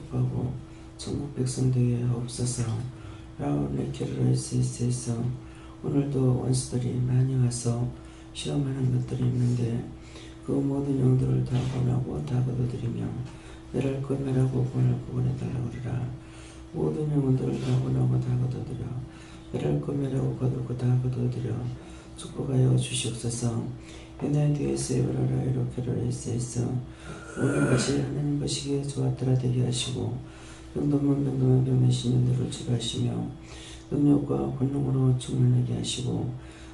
축복하고 천국 백성 되게 하옵소서. 라오레케르레스에서 오늘도 원수들이 많이 와서 시험하는 것들이 있는데 그 모든 영들을 다 권하고 다 거둬들이며 멸할 것 멸하고 구원할 것 구원해달라고 그러라. 모든 영혼들을 다 권하고 다 거둬들여 멸할 것 멸하고 거둘 것 다 거둬들여 축복하여 주시옵소서. 은혜 뒤에서 열어라 이렇게로에서 모든 것이 하나님 보시기에 좋았더라 되게 하시고 병동만 병동한 병내신 영들을 치료하시며 능력과 권능으로 충만하게 하시고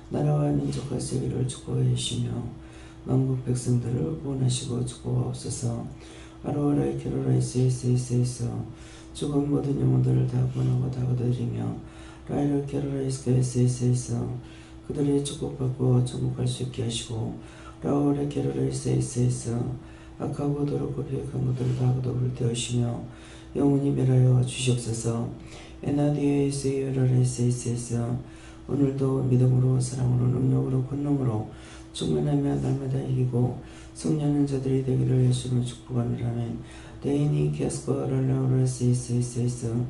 나라와 민족과 세계를 축복해 주시며 만국 백성들을 구원하시고 축복하옵소서. 아로라이 케로라이스에서 죽은 모든 영혼들을 다 구원하고 다 거둬들이며 라이를 케로라이스에서 그들이 축복받고 천국 갈 수 있게 하시고 라오레 케로라이스에서 악하고 더럽고 비역한 것들을 다 거둬버릴 때 하시며 영원히 멸하여 주시옵소서. 에나디에이스에서 오늘도 믿음으로 사랑으로 능력으로 권능으로 충만하며 날마다 이기고 성령의 자들이 되기를 예수로 축복하노라면 데이니 캐스코랄라오레스에서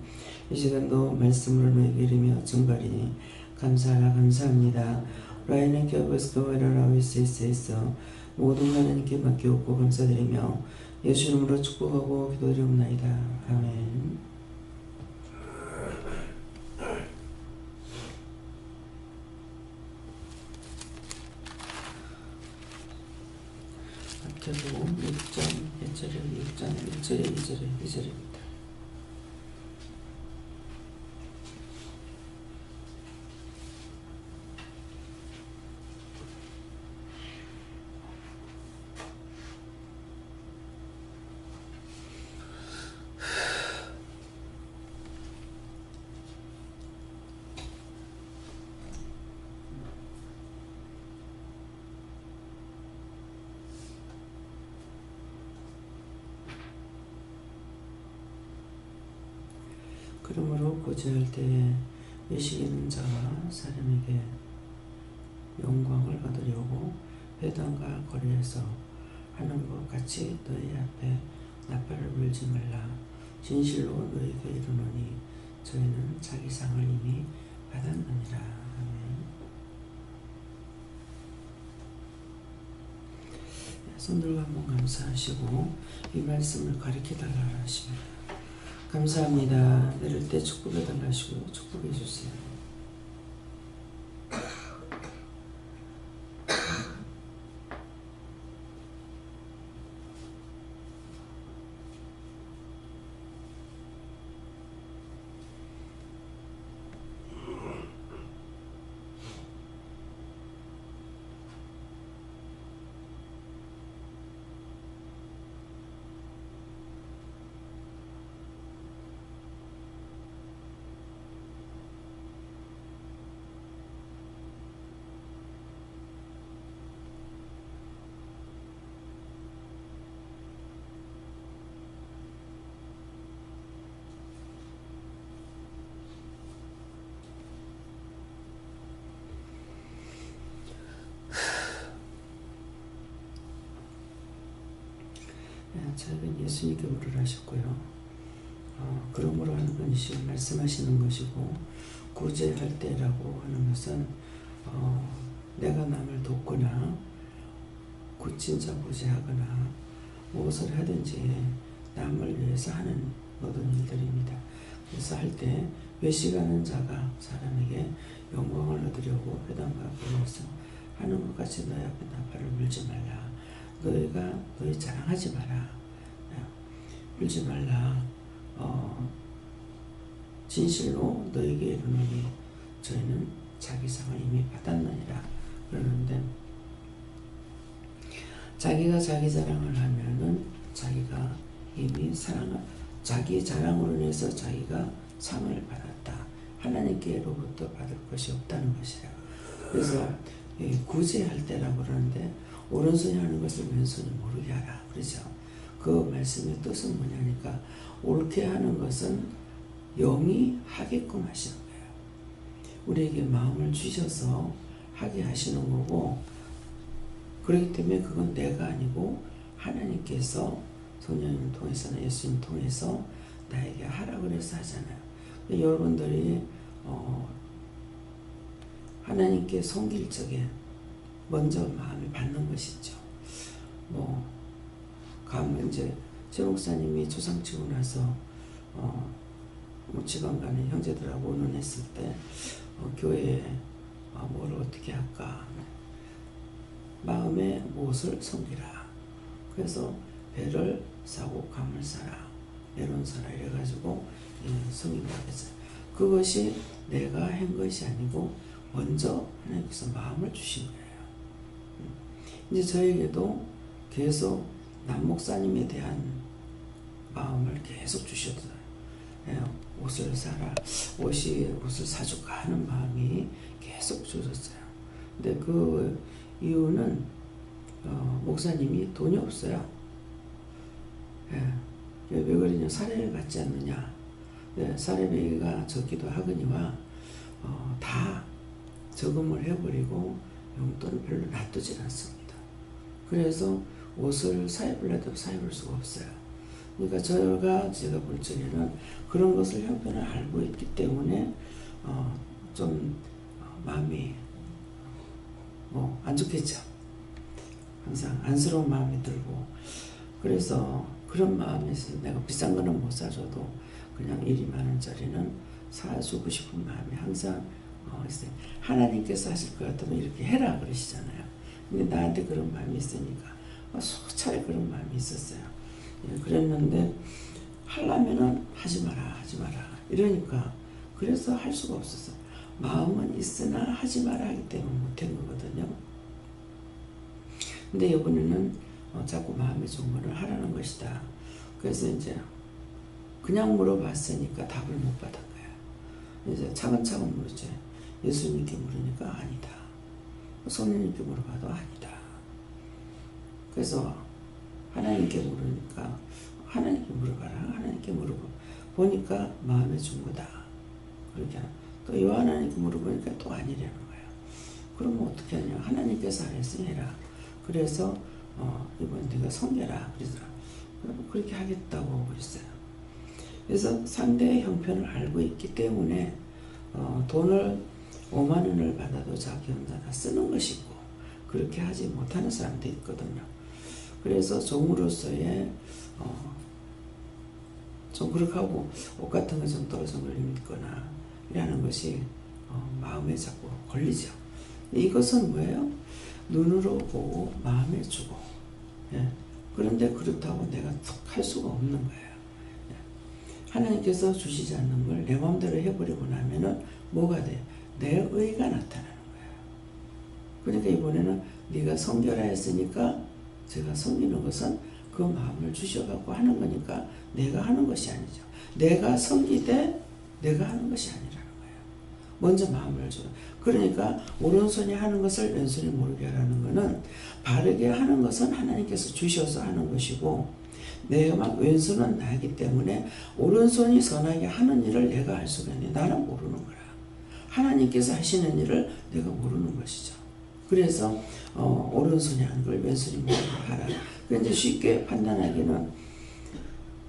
이 시간도 말씀으로 너에게 이르며 증거리니 감사합니다. 라이는 켜베스코웨라라위스에서 모든 하나님께 맡기옵고 감사드리며 예수 이름으로 축복하고 기도드리옵나이다. 아멘. 마태복음 6장 1절에 6장 1절에 2절입니다. 그러므로 고지할 때에 의식 있는 자와 사람에게 영광을 얻으려고 회당과 거리에서 하는 것 같이 너희 앞에 나팔을 불지 말라. 진실로 너희에게 이르노니 저희는 자기 상을 이미 받았느니라. 아멘. 손들고 한번 감사하시고 이 말씀을 가르쳐달라 하십니다. 감사합니다. 내릴 때 축복해달라 하시고 축복해 주세요. 저희는 예수님께 물을 하셨고요. 그러므로 하는 것이 말씀하시는 것이고 구제할 때라고 하는 것은 내가 남을 돕거나 고친 자 구제하거나 무엇을 하든지 남을 위해서 하는 모든 일들입니다. 그래서 할 때 외식하는 자가 사람에게 영광을 얻으려고 회당과 거리에서 하는 것 같이 너희 앞에 나팔을 불지 말라. 너희 자랑하지 마라. 불지 말라. 진실로 너에게 이르노니 저희는 자기 상을 이미 받았느니라. 그러는데 자기가 자기 자랑을 하면은 자기가 이미 자기 자랑으로 인해서 자기가 상을 받았다. 하나님께로부터 받을 것이 없다는 것이라. 그래서 구제할 때라고 그러는데 오른손이 하는 것을 왼손이 모르게 하라. 그렇죠? 그 말씀의 뜻은 뭐냐니까 옳게 하는 것은 영이 하게끔 하시는 거예요. 우리에게 마음을 주셔서 하게 하시는 거고 그렇기 때문에 그건 내가 아니고 하나님께서 성령님을 통해서나 예수님 통해서 나에게 하라 그래서 하잖아요. 여러분들이 하나님께 섬길 적에 먼저 마음이 받는 것이죠. 가면 이제 최 목사님이 초상치고 나서 지방 간에 형제들하고 의논했을 때 교회에 뭘 어떻게 할까, 마음에 무엇을 섬기라. 그래서 배를 사고 감을 사라, 메론 사라 이래가지고 섬긴다고 했어요. 그것이 내가 한 것이 아니고 먼저 하나님께서 마음을 주신 거예요. 이제 저에게도 계속 남 목사님에 대한 마음을 계속 주셨어요. 옷을 사라, 옷을 사줄까 하는 마음이 계속 주셨어요. 근데 그 이유는 목사님이 돈이 없어요. 왜 그러냐, 사례비 받지 않느냐. 사례비가 적기도 하거니와 다 저금을 해버리고 용돈을 별로 놔두질 않습니다. 그래서 옷을 사입으려도 사입을 수가 없어요. 그러니까 제가 볼 적에는 그런 것을 형편을 알고 있기 때문에 좀 마음이 안 좋겠죠. 항상 안쓰러운 마음이 들고, 그래서 그런 마음에서 내가 비싼 거는 못 사줘도 그냥 1, 2만 원짜리는 사주고 싶은 마음이 항상 있어요. 하나님께서 하실 것 같으면 이렇게 해라 그러시잖아요. 근데 나한테 그런 마음이 있으니까 수차례 그런 마음이 있었어요. 그랬는데 하려면은 하지 마라 이러니까, 그래서 할 수가 없었어요. 마음은 있으나 하지 마라 하기 때문에 못한 거거든요. 근데 이번에는 자꾸 마음에 좋은 거를 하라는 것이다. 그래서 이제 그냥 물어봤으니까 답을 못 받은 거예요. 이제 차근차근 물었죠. 예수님께 물으니까 아니다. 성령님께 물어봐도 아니다. 그래서 하나님께 물으니까 하나님께 물어봐라. 하나님께 물어보 보니까 마음에 준 거다. 그렇게 또 이 하나님께 물어보니까 또 아니라는 거예요. 그러면 어떻게 하냐. 하나님께서 하랬으니 해라. 그래서 이번 네가 섬겨라 그러더라. 그렇게 하겠다고 그랬어요. 그래서 상대의 형편을 알고 있기 때문에 돈을 5만 원을 받아도 자기 혼자 다 쓰는 것이고, 그렇게 하지 못하는 사람도 있거든요. 그래서 종으로서의 좀 그렇게 하고 옷 같은 거 좀 떨어져 걸리거나 이라는 것이 마음에 자꾸 걸리죠. 이것은 뭐예요? 눈으로 보고 마음에 주고, 그런데 그렇다고 내가 할 수가 없는 거예요. 하나님께서 주시지 않는 걸 내 마음대로 해버리고 나면은 뭐가 돼? 내 의가 나타나는 거예요. 그러니까 이번에는 네가 섬겨라 했으니까 제가 섬기는 것은 그 마음을 주셔갖고 하는 거니까 내가 하는 것이 아니죠. 내가 섬기되 내가 하는 것이 아니라는 거예요. 먼저 마음을 줘. 그러니까 오른손이 하는 것을 왼손이 모르게 하라는 것은, 바르게 하는 것은 하나님께서 주셔서 하는 것이고, 내가 왼손은 나이기 때문에 오른손이 선하게 하는 일을 내가 할 수가 있는데 나는 모르는 거야. 하나님께서 하시는 일을 내가 모르는 것이죠. 그래서 오른손이 하는 걸 왼손이 모르게 하라. 그런데 쉽게 판단하기는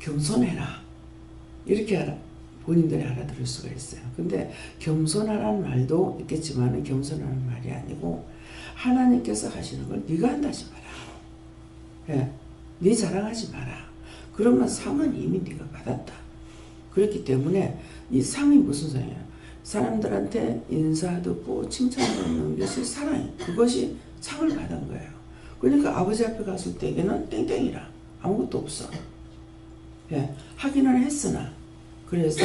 겸손해라 이렇게 하라. 본인들이 알아들을 수가 있어요. 근데 겸손하라는 말도 있겠지만 겸손하는 말이 아니고, 하나님께서 하시는 걸 네가 한다지 마라. 네 자랑하지 마라. 그러면 상은 이미 네가 받았다. 그렇기 때문에 이 상이 무슨 상이에요? 사람들한테 인사 듣고 칭찬받는 것이 사랑이에요. 그것이 상을 받은 거예요. 그러니까 아버지 앞에 갔을 때에는 땡땡이라 아무것도 없어. 하기는 했으나, 그래서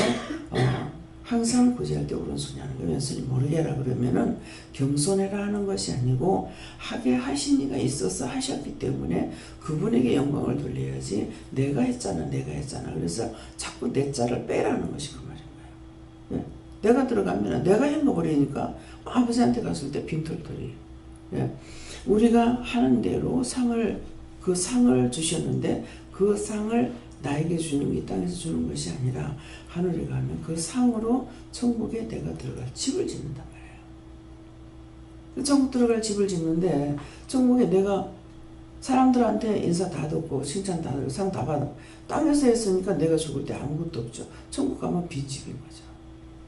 항상 구제할 때 오른손이 하는 거 왼손이 모르게 하라 그러면은 겸손해라 하는 것이 아니고, 하게 하신 이가 있어서 하셨기 때문에 그분에게 영광을 돌려야지 내가 했잖아 그래서 자꾸 내 자를 빼라는 것이 그 말인 거예요. 내가 들어가면 내가 해먹으려니까 아버지한테 갔을 때 빈털털이. 우리가 하는 대로 그 상을 주셨는데 그 상을 나에게 주는 게 이 땅에서 주는 것이 아니라 하늘에 가면 그 상으로 천국에 내가 들어갈 집을 짓는단 말이에요. 천국 들어갈 집을 짓는데 천국에 내가 사람들한테 인사 다 듣고 칭찬 다 듣고 상 다 받아 땅에서 했으니까 내가 죽을 때 아무것도 없죠. 천국 가면 빈집인 거죠.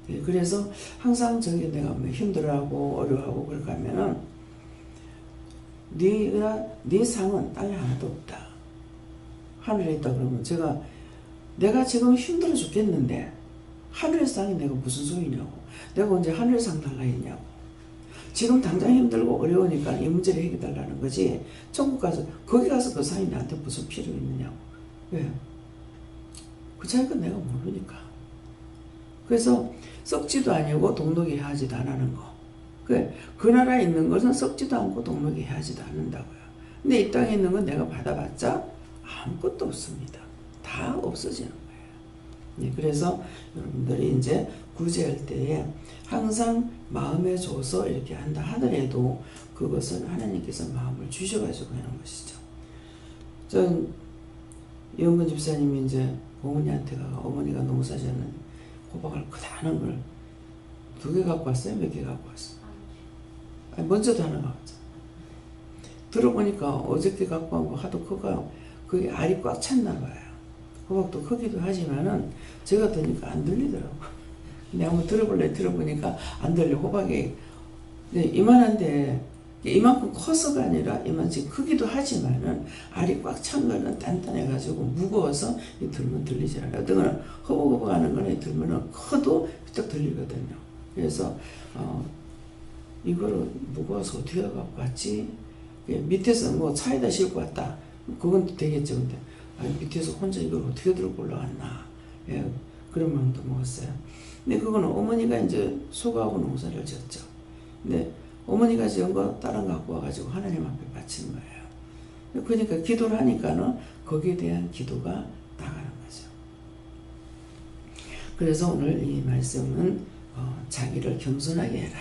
예, 그래서 항상 저기 내가 뭐 힘들어하고 어려워하고 그렇게 하면은 네 상은 땅에 하나도 없다. 하늘에 있다 그러면 내가 지금 힘들어 죽겠는데 하늘의 상이 내가 무슨 소리냐고. 내가 언제 하늘의 상 달라 했냐고. 지금 당장 힘들고 어려우니까 이 문제를 해결달라는 거지. 천국 가서 거기 가서 그 상이 나한테 무슨 필요 있느냐고. 왜? 그 차이가 내가 모르니까. 그래서 썩지도 아니고 동록이 해하지도 않는 거. 그 나라에 있는 것은 썩지도 않고 동록이 해하지도 않는다고요. 근데 이 땅에 있는 건 내가 받아봤자 아무것도 없습니다. 다 없어지는 거예요. 예, 그래서 여러분들이 이제 구제할 때에 항상 마음에 줘서 이렇게 한다 하더라도 그것은 하나님께서 마음을 주셔가지고 하는 것이죠. 전 이영근 집사님이 이제 어머니한테 어머니가 농사 짓는 호박을 크다는 걸 2개 갖고 왔어요? 몇 개 갖고 왔어요? 아니, 먼저도 하나 갖고 왔어요. 들어보니까 어저께 갖고 온 거 하도 커가 그게 알이 꽉 찼나 봐요. 호박도 크기도 하지만은 제가 드니까 안 들리더라고. 근데 한번 들어보니까 안 들려. 호박이 이만한데 이만큼 커서가 아니라 이만큼 크기도 하지만은 알이 꽉 찬 거는 단단해가지고 무거워서 들면 들리지 않아요. 어떤 거는 허벅허벅 하는 거는 들면은 커도 딱 들리거든요. 그래서 이거를 무거워서 어떻게 갖고 왔지? 밑에서 뭐 차에다 싣고 왔다. 그건 되겠죠. 근데 밑에서 혼자 이걸 어떻게 들고 올라왔나. 예, 그런 마음도 먹었어요. 근데 그거는 어머니가 이제 소가하고 농사를 지었죠. 근데 어머니가 지은 거 다른 거 갖고 와가지고 하나님 앞에 바친 거예요. 그러니까 기도를 하니까는 거기에 대한 기도가 나가는 거죠. 그래서 오늘 이 말씀은 자기를 겸손하게 해라.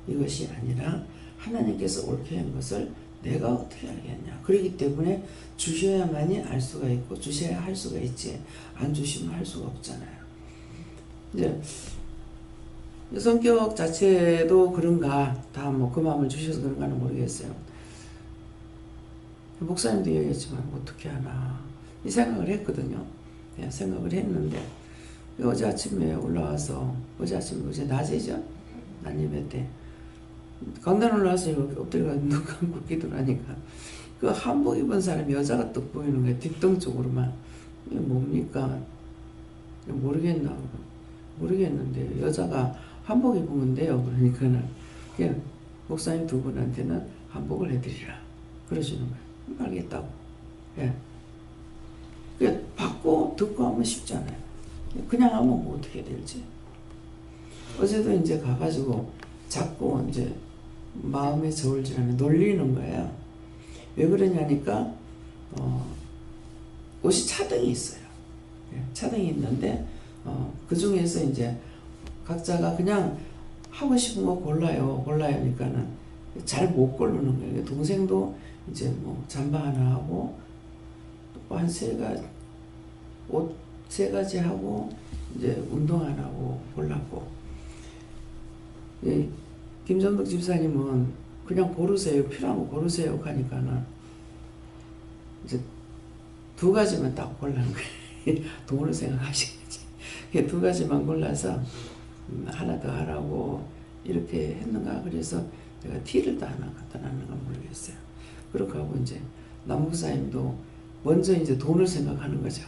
이것이 아니라 하나님께서 옳게 한 것을 내가 어떻게 알겠냐. 그렇기 때문에 주셔야만이 알 수가 있고 주셔야 할 수가 있지 안 주시면 할 수가 없잖아요. 이제 성격 자체도 그런가 다 뭐 그 마음을 주셔서 그런가는 모르겠어요. 목사님도 얘기했지만 어떻게 하나 이 생각을 했거든요. 그냥 생각을 했는데 어제 아침에 올라와서 어제 낮이죠? 난 예배 때 강단 올라와서 이렇게 엎드려가 눈 감고 기도를 하니까 그 한복 입은 사람이 여자가 딱 보이는 거예요. 뒷등 쪽으로만. 이게 뭡니까? 모르겠는데 여자가 한복 입으면 돼요. 그러니까는 그냥 목사님 2분한테는 한복을 해드리라 그러시는 거예요. 알겠다고. 예. 그냥 받고 듣고 하면 쉽잖아요. 그냥 하면 뭐 어떻게 될지. 어제도 이제 가가지고 자꾸 이제 마음에 저울질하면 놀리는 거예요. 왜 그러냐니까 옷이 차등이 있어요. 예, 차등이 있는데 그 중에서 이제 각자가 그냥 하고 싶은 거 골라요. 하니까는 잘 못 고르는 거예요. 동생도 이제 뭐 잠바 하나 하고 또 한 3가지 옷 3가지 하고 이제 운동 하나 하고 골랐고 김전덕 집사님은 그냥 고르세요. 필요한 거 고르세요. 하니까는 이제 2가지만 딱 골라는 거예요. 돈을 생각하시겠지. 2가지만 골라서 하나 더 하라고 이렇게 했는가. 그래서 내가 티를 다 하나 갖다 놨는가 모르겠어요. 그렇게 하고 이제 남목사님도 먼저 이제 돈을 생각하는 거죠.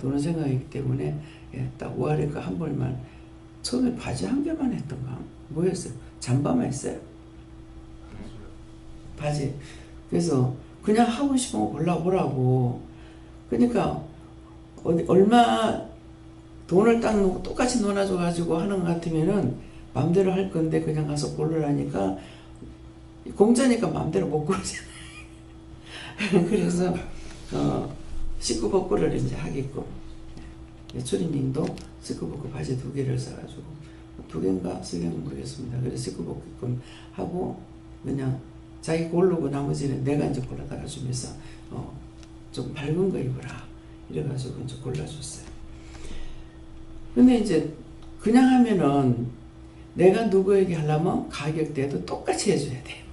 돈을 생각하기 때문에 딱 오아래 거 한 벌만 처음에 바지 1개만 했던가 뭐였어요? 잠바만 했어요. 바지. 그래서 그냥 하고 싶은 거 골라보라고. 그러니까 얼마 돈을 딱 놓고 똑같이 놀아줘가지고 하는 것 같으면은 마음대로 할 건데 그냥 가서 고르라니까 공짜니까 마음대로 못 고르잖아요. 그래서 식구 복구를 이제 하게끔 추리님도 식구 복구 바지 2개를 사가지고 2개인가 3개인가 모르겠습니다. 그래서 식구 복구끔 하고 그냥 자기 고르고 나머지는 내가 이제 골라다가 주면서 좀 밝은 거 입으라 이래가지고 이제 골라줬어요. 근데 이제 그냥 하면은 내가 누구에게 하려면 가격대도 똑같이 해줘야 돼요.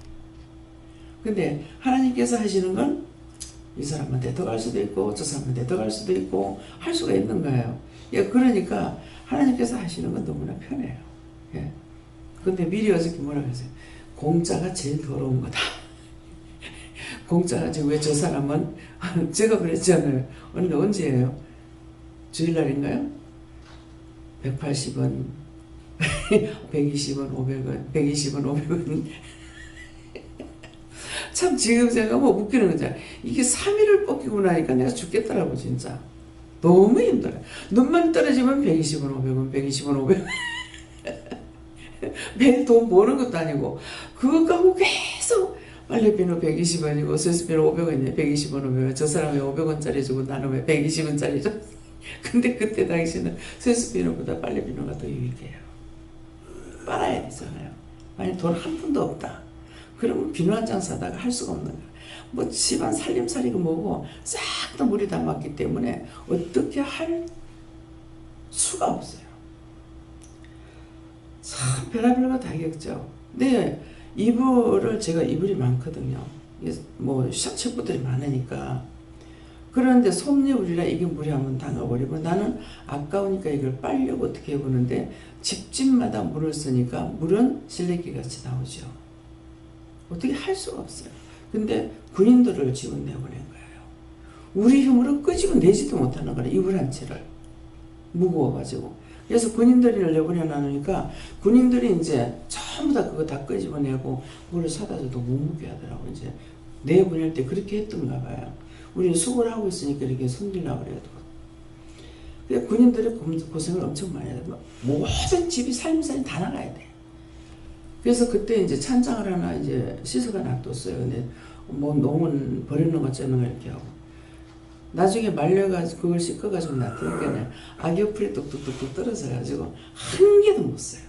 근데 하나님께서 하시는 건 이 사람한테 더 갈 수도 있고 저 사람한테 더 갈 수도 있고 할 수가 있는 거예요. 예, 그러니까 하나님께서 하시는 건 너무나 편해요. 예. 근데 미리 어저께 뭐라고 했어요? 공짜가 제일 더러운 거다. 공짜가 지금 왜 저 사람은 제가 그랬잖아요. 언제예요? 주일날인가요? 180원 120원 500원 120원 500원 참 지금 생각하면 웃기는 거죠. 이게 3일을 뻗기고 나니까 내가 죽겠더라고 진짜. 너무 힘들어요. 눈만 떨어지면 120원 500원 120원 500원 매일 돈 버는 것도 아니고 그거 갖고 계속 빨래비는 120원이고 세수비는 500원이네. 120원 500원 저 사람이 500원짜리 주고 나는 왜 120원짜리 줘? 근데 그때 당시에는 세수비는보다 빨래비는가 더 유익해요. 빨아야 되잖아요. 만약 돈 한 푼도 없다. 그러면 비누 한 장 사다가 할 수가 없는 거야. 뭐 집안 살림살이고 뭐고 싹 다 물이 담았기 때문에 어떻게 할 수가 없어요. 참 별의별 거 다 겪죠. 근데 이불을 제가 이불이 많거든요. 뭐 셰프들이 많으니까. 그런데 솜이불이라 이게 물이 한번 담가버리고 나는 아까우니까 이걸 빨려고 어떻게 해보는데 집집마다 물을 쓰니까 물은 실내기 같이 나오죠. 어떻게 할 수가 없어요. 근데 군인들을 지금 내보낸 거예요. 우리 힘으로 끄집어내지도 못하는 거예요. 이불 한 채를 무거워가지고. 그래서 군인들을 내보내놓으니까 군인들이 이제 전부 다 그거 다 끄집어내고 물을 사다 줘도 못 묵게 하더라고. 이제 내보낼 때 그렇게 했던가 봐요. 우리는 수고를 하고 있으니까 이렇게 숨기려고 그래도. 군인들이 고생을 엄청 많이 해요. 모든 집이 살림살이 다 나가야 돼. 그래서 그때 이제 찬장을 하나 이제 씻어가 놔뒀어요. 근데 뭐 농은 버리는 것처럼 이렇게 하고. 나중에 말려가지고 그걸 씻어가지고 놔두니까 악역풀이 뚝뚝뚝뚝 떨어져가지고 한 개도 못 써요.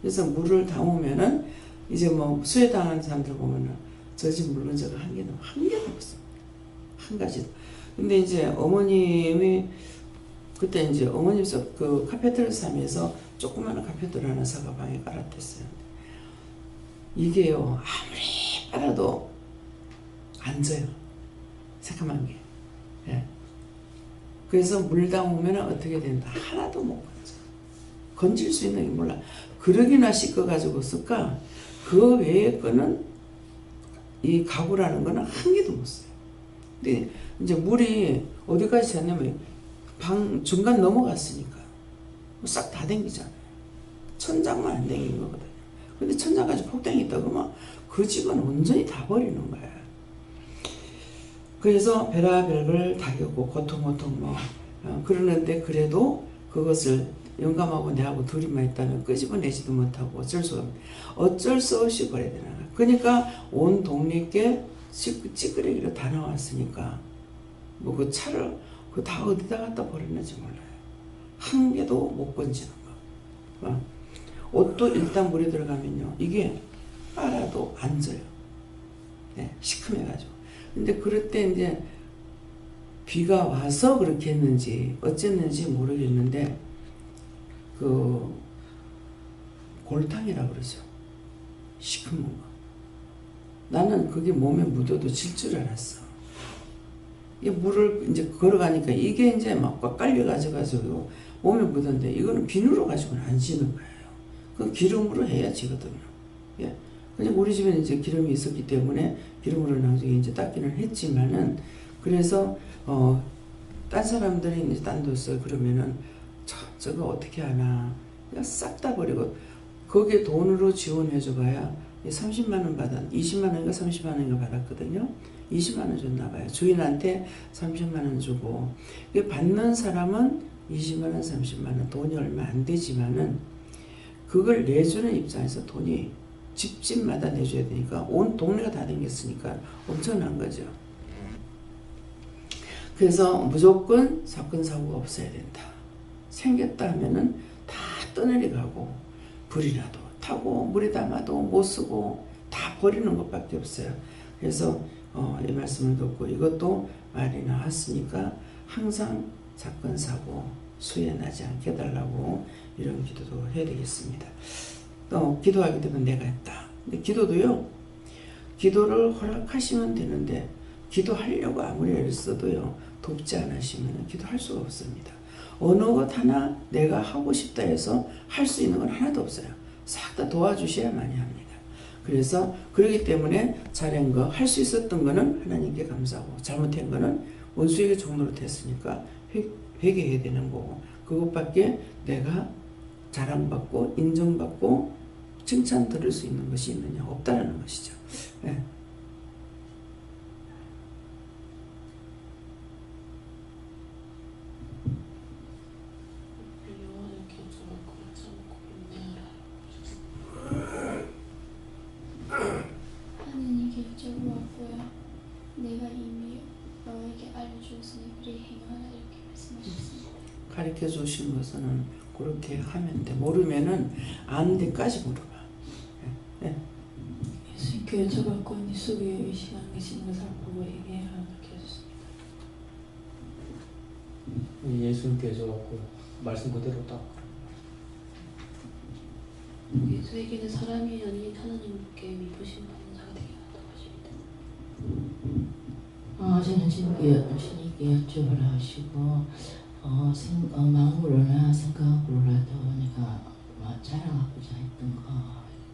그래서 물을 담으면은 이제 뭐 수혜당하는 사람들 보면은 저 집 물은 저거 한 개도 못 써요. 한 가지. 근데 이제 어머님이 그때 이제 어머님께서 그 카페트를 사면서 조그마한 카페트를 하나 사가 방에 깔아댔어요. 이게요 아무리 빨아도 안 져요. 새까만 게. 예. 그래서 물 담으면 어떻게 된다. 하나도 못 건져. 건질 수 있는 게 몰라. 그러기나 씻어가지고 쓸까. 그 외의 거는 이 가구라는 거는 한 개도 못 써요. 근데 이제 물이 어디까지 샜냐면 방 중간 넘어갔으니까 싹 다 댕기잖아요. 천장만 안 댕기는 거거든요. 근데 천장까지 폭탄이 있다 그러면 그 집은 온전히 다 버리는 거야. 그래서 별의별 다 겪고 고통 뭐 그러는데 그래도 그것을 영감하고 내하고 둘이만 있다면 끄집어내지도 못하고 어쩔 수 없이 버려야 되는 거야. 그러니까 온 동네께 찌끄레기로 다 나왔으니까 뭐 그 차를 그 다 어디다 갖다 버렸는지 몰라요. 한 개도 못 건지는 거. 옷도 일단 물에 들어가면요 이게 빨아도 안 져요. 네, 시큼해가지고. 근데 그럴 때 이제 비가 와서 그렇게 했는지 어쨌는지 모르겠는데 그 골탕이라고 그러죠. 시큼한 거. 나는 그게 몸에 묻어도 질 줄 알았어. 이 물을 이제 걸어가니까 이게 이제 막 깔려가지고 몸에 묻었는데 이거는 비누로 가지고는 안 지는 거예요. 그 기름으로 해야 지거든요. 예. 근데 우리 집에는 이제 기름이 있었기 때문에 기름으로 나중에 이제 닦기는 했지만은 그래서 딴 사람들이 이제 딴 데 써 그러면은 저거 어떻게 하나 그냥 싹 다 버리고 거기에 돈으로 지원해줘 봐야 30만 원 20만 원인가 30만 원인가 받았거든요. 20만 원 줬나 봐요. 주인한테 30만 원 주고 받는 사람은 20만 원 30만 원 돈이 얼마 안 되지만은 그걸 내주는 입장에서 돈이 집집마다 내줘야 되니까 온 동네가 다 댕겼으니까 엄청난 거죠. 그래서 무조건 사건 사고가 없어야 된다. 생겼다 하면은 다 떠내려 가고 불이라도 타고 물에 담아도 못 쓰고 다 버리는 것밖에 없어요. 그래서 이 말씀을 듣고 이것도 말이 나왔으니까 항상 사건 사고 수해 나지 않게 해달라고 이런 기도도 해야 되겠습니다. 또 기도하게 되면 내가 했다. 근데 기도도요. 기도를 허락하시면 되는데 기도하려고 아무리 애를 써도요, 돕지 않으시면 기도할 수가 없습니다. 어느 것 하나 내가 하고 싶다 해서 할 수 있는 건 하나도 없어요. 싹 다 도와주셔야만이 합니다. 그래서 그렇기 때문에 잘한 거, 할 수 있었던 거는 하나님께 감사하고, 잘못한 거는 원수에게 종로로 됐으니까 회개해야 되는 거고, 그것밖에 내가 자랑받고 인정받고 칭찬 들을 수 있는 것이 있느냐, 없다라는 것이죠. 네. 하느님께 여쭤보았고요. 내가 이미 너에게 알려주었으니 그리 행하라 이렇게 말씀하셨습니다. 가르쳐 주신 것은 그렇게 하면 돼. 모르면은 아는 데까지 물어봐. 네. 예수님께 여쭤봤고 네 속에 의심한 계시는 것을 보고 얘기해라 이렇게 하셨습니다. 예수님께 여쭤봤고 말씀 그대로 딱. 예수에게는 사람이 아닌 하나님께 미부심 받는 자가 되게 하다고 하십니다. 저는 주님께 여쭤보라 하시고 마음으로나 생각으로라도 내가 자랑하고자 했던 거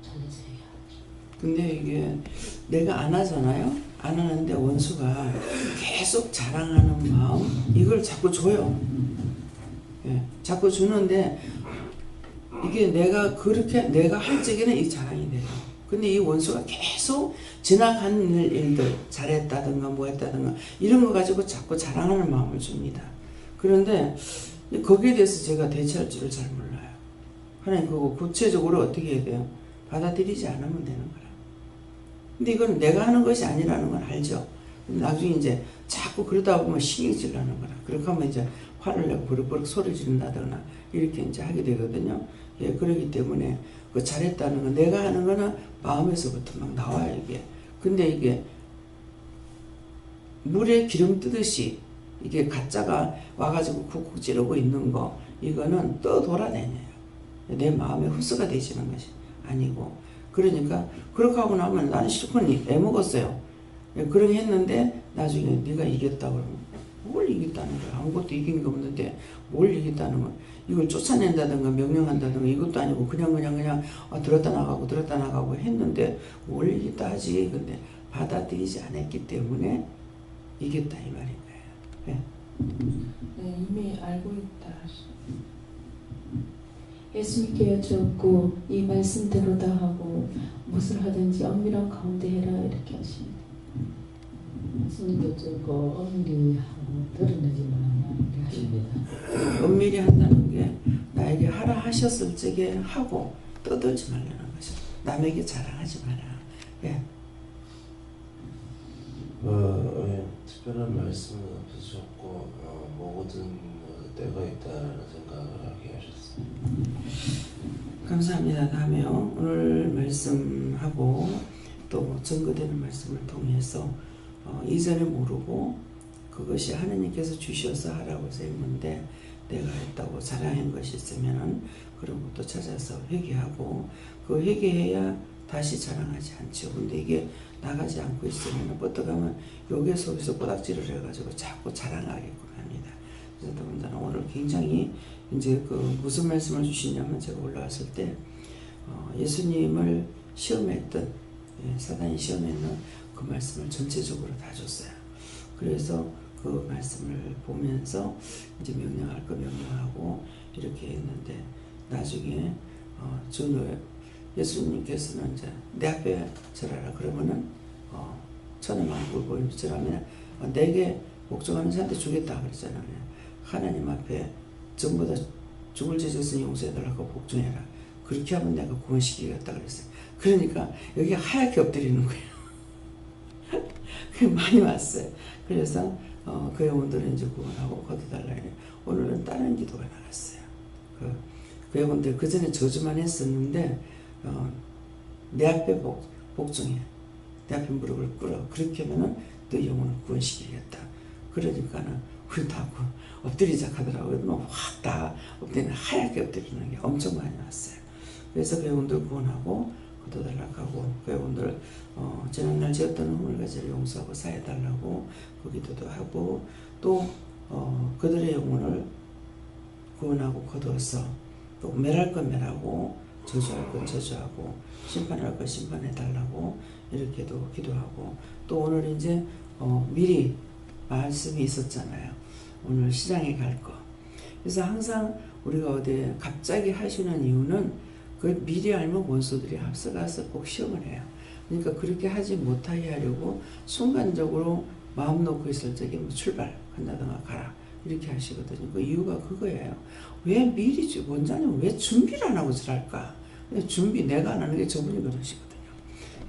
찾아서 얘기하죠. 근데 이게 내가 안 하잖아요. 안 하는데 원수가 계속 자랑하는 마음, 이걸 자꾸 줘요. 예, 자꾸 주는데 이게 내가 그렇게 내가 할 적에는 이 자랑이 돼요. 근데 이 원수가 계속 지나간 일들, 잘했다든가 뭐 했다든가 이런 거 가지고 자꾸 자랑하는 마음을 줍니다. 그런데 거기에 대해서 제가 대처할 줄을 잘 몰라요. 하나님 그거 구체적으로 어떻게 해야 돼요? 받아들이지 않으면 되는 거라. 근데 이건 내가 하는 것이 아니라는 건 알죠. 나중에 이제 자꾸 그러다 보면 신경질 나는 거라. 그렇게 하면 이제 화를 내고 버럭버럭 소리 지른다거나 이렇게 이제 하게 되거든요. 예, 그렇기 때문에 그 잘했다는 거, 내가 하는 거는 마음에서부터 막 나와요, 이게. 근데 이게 물에 기름 뜨듯이 이게 가짜가 와가지고 쿡쿡 찌르고 있는 거, 이거는 떠돌아다녀요. 내 마음에 흡수가 되시는 것이 아니고. 그러니까 그렇게 하고 나면 나는 실컷 애먹었어요. 그렇게 했는데 나중에 네가 이겼다 그러면 뭘 이겼다는 거야. 아무것도 이긴 게 없는데 뭘 이겼다는 거야. 이걸 쫓아낸다든가 명령한다든가 이것도 아니고 그냥 들었다 나가고 했는데 뭘 이겼다 하지. 근데 받아들이지 않았기 때문에 이겼다 이 말인 거예요. 네. 네, 이미 알고 있다 하십니다. 예수님께 여쭈었고 이 말씀대로 다 하고 무엇을 하든지 엄밀한 가운데 해라 이렇게 하십니다. 예수님께 여쭈었고 엄밀히 하고 드러내지 말라 이렇게 하십니다. 엄밀히 한다는 게 나에게 하라 하셨을 적에 하고 떠들지 말라는 것이죠. 남에게 자랑하지 마라. 예. 특별한 말씀은 없으셨고 모든 때가 있다는 생각을 하게 하셨습니다. 감사합니다. 다음에요. 오늘 말씀하고 또 증거되는 말씀을 통해서 이전에 모르고 그것이 하나님께서 주셔서 하라고 해서 했는데 내가 했다고 자랑한 것이 있으면 그런 것도 찾아서 회개하고 그 회개해야 다시 자랑하지 않죠. 근데 이게 나가지 않고 있으면 어떡하면 요괴 속에서 꼬닥지를 해가지고 자꾸 자랑하게끔 합니다. 그래서 더군다나 오늘 굉장히 이제 그 무슨 말씀을 주시냐면 제가 올라왔을 때 예수님을 시험했던 사단이 시험했는 그 말씀을 전체적으로 다 줬어요. 그래서 그 말씀을 보면서 이제 명령할 거 명령하고 이렇게 했는데 나중에 예수님께서는 이제 내 앞에 절하라 그러면은 천의 만국을 보이면서 절하면 내게 복종하는 자한테 주겠다 그랬잖아요. 하나님 앞에 전부 다 죽을 죄 졌으니 용서해달라고 복종해라. 그렇게 하면 내가 구원시키겠다 그랬어요. 그러니까 여기 하얗게 엎드리는 거예요. 그게 많이 왔어요. 그래서 그 영혼들은 이제 구원하고 거둬달라. 오늘은 다른 기도가 나갔어요. 그 영혼들 그 전에 저주만 했었는데 내 앞에 복종해. 내 앞에 무릎을 꿇어. 그렇게 하면은 너 영혼을 구원시키겠다. 그러니까는 우리 다 엎드리자 하더라고요. 확 다 엎드리는 하얗게 엎드리는 게 엄청 많이 왔어요. 그래서 그 영혼들 구원하고 거둬달라고 하고 여러분들 지난날 지었던 허물가지를 용서하고 사해달라고 그 기도도 하고 또 그들의 영혼을 구원하고 거두어서 또 멸할 것 멸하고 저주할 것 저주하고 심판할 것 심판해달라고 이렇게도 기도하고 또 오늘 이제 미리 말씀이 있었잖아요. 오늘 시장에 갈 거. 그래서 항상 우리가 어디에 갑자기 하시는 이유는 그걸 미리 알면 원수들이 앞서가서 꼭 시험을 해요. 그러니까 그렇게 하지 못하게 하려고 순간적으로 마음 놓고 있을 적에 뭐 출발, 한다든가 가라 이렇게 하시거든요. 그 이유가 그거예요. 왜 미리 원장님은 왜 준비를 안 하고 저랄까? 준비 내가 안 하는 게 저분이 그러시거든요.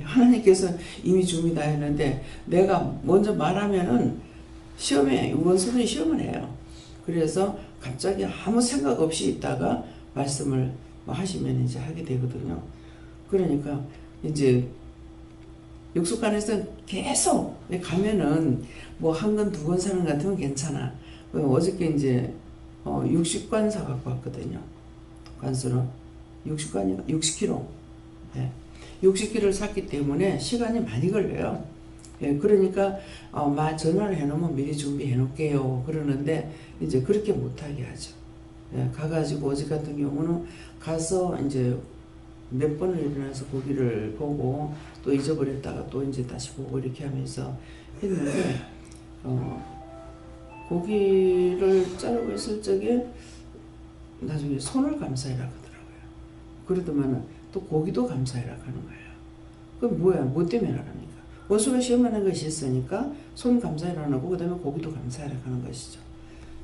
하나님께서 이미 준비 다 했는데 내가 먼저 말하면은 시험에 원수들이 시험을 해요. 그래서 갑자기 아무 생각 없이 있다가 말씀을 하시면 이제 하게 되거든요. 그러니까 이제 육수관에서 계속 가면은 뭐 한 건 두 건 사는 것 같으면 괜찮아. 어저께 이제 60관 사갖고 왔거든요. 관수는 60kg. 네. 60kg를 샀기 때문에 시간이 많이 걸려요. 예, 그러니까 전화를 해놓으면 미리 준비해 놓을게요 그러는데 이제 그렇게 못하게 하죠. 예, 가가지고 어제 같은 경우는 가서 이제 몇 번을 일어나서 고기를 보고 또 잊어버렸다가 또 이제 다시 보고 이렇게 하면서 했는데 고기를 자르고 있을 적에 나중에 손을 감사해라 하더라고요. 그러더만은 또 고기도 감사해라 하는 거예요. 그럼 뭐야? 뭐 때문에 하랍니까? 원수가 시험하는 것이 있으니까 손 감사해라 하고 그 다음에 고기도 감사해라 하는 것이죠.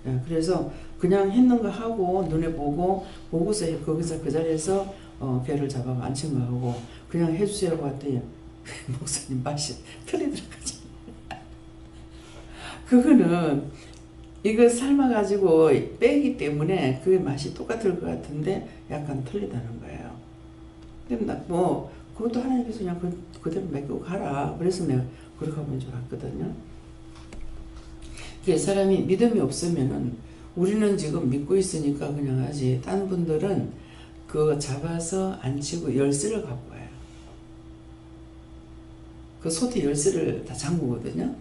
예, 그래서 그냥 했는 거 하고 눈에 보고서 거기서 그 자리에서 개를 잡아 앉힌 거 하고 그냥 해주세요 하고 했더니 목사님 맛이 틀리더라고요. 그거는 이거 삶아가지고 빼기 때문에 그 맛이 똑같을 것 같은데 약간 틀리다는 거예요. 근데 그것도 하나님께서 그냥 그대로 맡기고 가라. 그래서 내가 그렇게 하면 줄 알았거든요. 이게 사람이 믿음이 없으면은 우리는 지금 믿고 있으니까 그냥 하지. 딴 분들은 그거 잡아서 앉히고 열쇠를 갖고 와요. 그 소티 열쇠를 다 잠그거든요.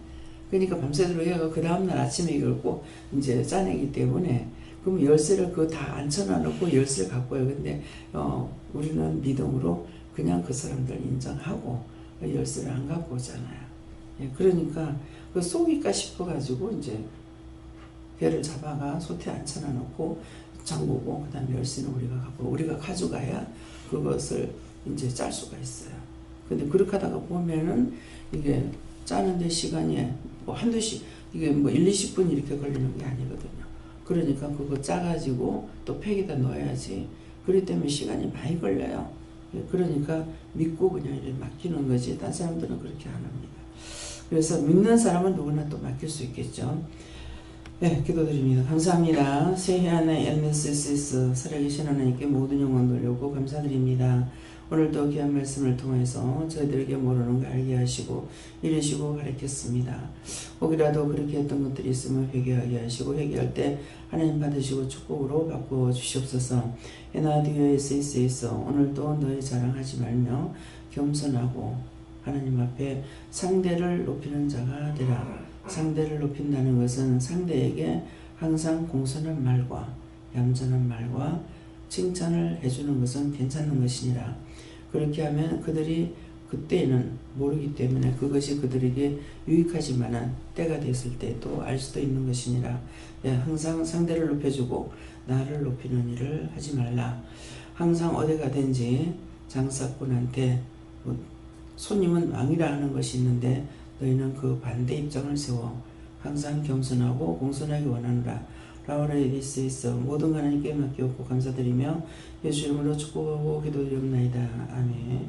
그러니까 밤새도록 해가 그 다음날 아침에 이걸 꼭 이제 짜내기 때문에 그럼 열쇠를 그거 다 앉혀놔놓고 열쇠를 갖고 와요. 근데 우리는 믿음으로 그냥 그 사람들 인정하고 열쇠를 안 갖고 오잖아요. 예, 그러니까 그 속일까 싶어가지고 이제 배를 잡아가 소태 앉혀놔놓고 잠그고 그 다음에 열쇠는 우리가 가져가야 그것을 이제 짤 수가 있어요. 근데 그렇게 하다가 보면은 이게 짜는데 시간이 뭐 한두 이게 뭐 1, 20분 이렇게 걸리는 게 아니거든요. 그러니까 그거 짜가지고 또 팩에다 넣어야지. 그렇기 때문에 시간이 많이 걸려요. 그러니까 믿고 그냥 이렇게 맡기는 거지. 딴 사람들은 그렇게 안 합니다. 그래서 믿는 사람은 누구나 또 맡길 수 있겠죠. 네, 기도드립니다. 감사합니다. 새해 안에 MSS 살아계신 하나님께 모든 영광 돌려고 감사드립니다. 오늘도 귀한 말씀을 통해서 저희들에게 모르는 거 알게 하시고 이르시고 가르쳤습니다. 혹이라도 그렇게 했던 것들이 있으면 회개하게 하시고 회개할 때 하나님 받으시고 축복으로 바꾸어 주시옵소서. 에나디오 SS에서 오늘도 너희 자랑하지 말며 겸손하고 하나님 앞에 상대를 높이는 자가 되라. 상대를 높인다는 것은 상대에게 항상 공손한 말과 얌전한 말과 칭찬을 해주는 것은 괜찮은 것이니라. 그렇게 하면 그들이 그때는 모르기 때문에 그것이 그들에게 유익하지만은 때가 됐을 때 또 알 수도 있는 것이니라. 항상 상대를 높여주고 나를 높이는 일을 하지 말라. 항상 어디 가든지 장사꾼한테 손님은 왕이라 하는 것이 있는데 너희는 그 반대 입장을 세워 항상 겸손하고 공손하게 원하노라. 라오라 에디스에서 모든 하나님께 맡기옵고 감사드리며 예수 이름으로 축복하고 기도드리옵나이다. 아멘.